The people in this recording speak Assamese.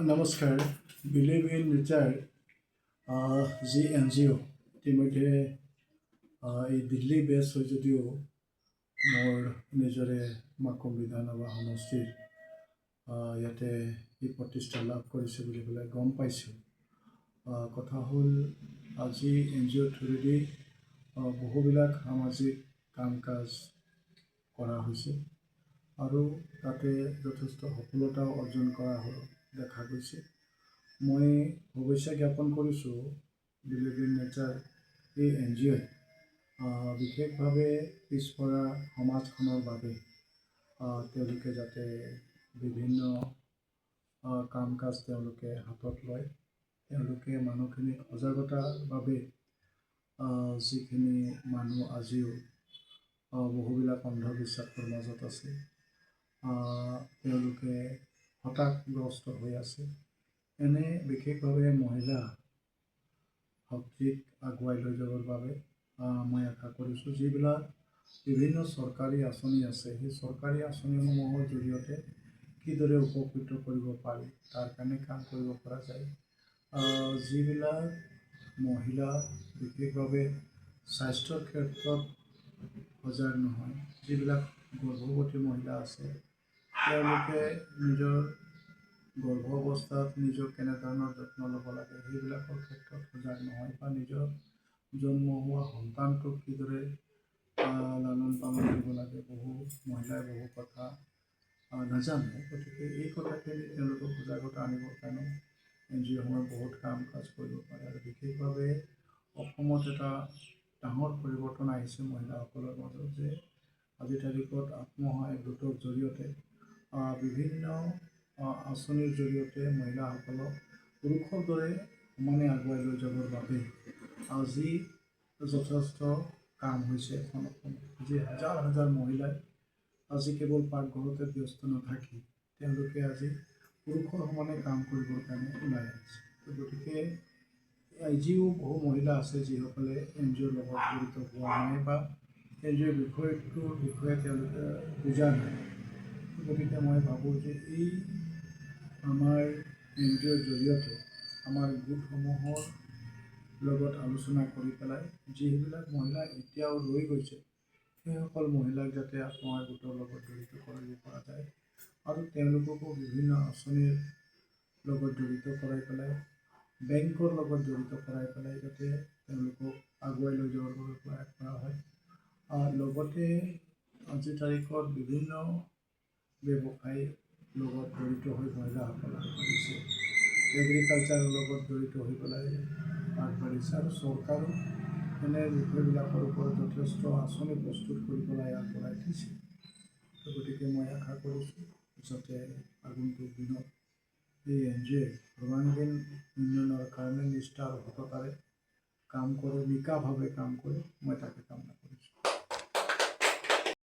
নমস্কাৰ। বিলিভ ইন নেচাৰ যি NGO ইতিমধ্যে এই দিল্লী বেছ হয় যদিও মোৰ নিজৰে মাকুম বিধানসভা সমষ্টিৰ ইয়াতে এই প্ৰতিষ্ঠা লাভ কৰিছে বুলি পেলাই গম পাইছোঁ। কথা হ'ল আজি NGO থ্ৰুৰেদি বহুবিলাক সামাজিক কাম কাজ কৰা হৈছে আৰু তাতে যথেষ্ট সফলতাও অৰ্জন কৰা দেখা গৈছে। মই শুভেচ্ছা জ্ঞাপন কৰিছোঁ বিলিভ ইন নেচাৰ এই NGO বিশেষভাৱে পিছপৰা সমাজখনৰ বাবে তেওঁলোকে যাতে বিভিন্ন কাম কাজ তেওঁলোকে হাতত লয়, তেওঁলোকে মানুহখিনিক সজাগতাৰ বাবে যিখিনি মানুহ আজিও বহুবিলাক অন্ধবিশ্বাসৰ মাজত আছে, তেওঁলোকে হতাশগ্ৰস্ত হৈ আছে, এনে বিশেষভাৱে মহিলা শক্তিক আগুৱাই লৈ যাবৰ বাবে মই আশা কৰিছোঁ। যিবিলাক বিভিন্ন চৰকাৰী আঁচনি আছে, সেই চৰকাৰী আঁচনিসমূহৰ জৰিয়তে কিদৰে উপকৃত কৰিব পাৰি তাৰ কাৰণে কাম কৰিব পৰা যায়। যিবিলাক মহিলা বিশেষভাৱে স্বাস্থ্যৰ ক্ষেত্ৰত সজাগ নহয়, যিবিলাক গৰ্ভৱতী মহিলা আছে, তেওঁলোকে নিজৰ গৰ্ভাৱস্থাত নিজৰ কেনেধৰণৰ যত্ন ল'ব লাগে সেইবিলাকৰ ক্ষেত্ৰত সজাগ নহয়, বা নিজৰ জন্ম হোৱা সন্তানটোক কিদৰে লালন পালন কৰিব লাগে বহু মহিলাই বহু কথা নাজানে। গতিকে এই কথাখিনি তেওঁলোকক সজাগতা আনিবৰ কাৰণে NGOসমূহে বহুত কাম কাজ কৰিব পাৰে। আৰু বিশেষভাৱে অসমত এটা ডাঙৰ পৰিৱৰ্তন আহিছে মহিলাসকলৰ মাজত, যে আজিৰ তাৰিখত আত্মসহায়ক গোটৰ জৰিয়তে বিভিন্ন আঁচনিৰ জৰিয়তে মহিলাসকলক পুৰুষৰ দৰে সমানে আগুৱাই লৈ যাবৰ বাবে আজি যথেষ্ট কাম হৈছে। এখন অসমত আজি হাজাৰ হাজাৰ মহিলাই আজি কেৱল পাকঘৰতে ব্যস্ত নাথাকি তেওঁলোকে আজি পুৰুষৰ সমানে কাম কৰিবৰ কাৰণে ওলাই আহিছে। গতিকে আজিও বহু মহিলা আছে যিসকলে NGOৰ লগত জড়িত হোৱা নাই বা NGOৰ বিষয়টোৰ বিষয়ে তেওঁলোকে বুজা নাই। গতিকে মই ভাবোঁ যে এই আমাৰ NGOৰ জৰিয়তে আমাৰ গোটসমূহৰ লগত আলোচনা কৰি পেলাই যিবিলাক মহিলা এতিয়াও ৰৈ গৈছে, সেইসকল মহিলাক যাতে আত্মসহায়ক গোটৰ লগত জড়িত কৰিব পৰা যায় আৰু তেওঁলোককো বিভিন্ন আঁচনিৰ লগত জড়িত কৰাই পেলাই, বেংকৰ লগত জড়িত কৰাই পেলাই যাতে তেওঁলোকক আগুৱাই লৈ যাবৰ বাবে প্ৰয়াস কৰা হয়। লগতে আজিৰ তাৰিখত বিভিন্ন ব্যৱসায়ৰ লগত জড়িত হৈ মহিলাসকল আগবাঢ়িছে, এগ্ৰিকালচাৰৰ লগত জড়িত হৈ পেলাই আগবাঢ়িছে, আৰু চৰকাৰো এনে বিষয়বিলাকৰ ওপৰত যথেষ্ট আঁচনি প্ৰস্তুত কৰি পেলাই আগবঢ়াই দিছে। গতিকে মই আশা কৰিছোঁ যাতে আগন্তুক দিনত এই NGOয়ে সৰ্বাংগীন উন্নয়নৰ কাৰণে নিষ্ঠা আৰু সততাৰে কাম কৰে, নিকাভাৱে কাম কৰে, মই তাকে কামনা কৰিছোঁ।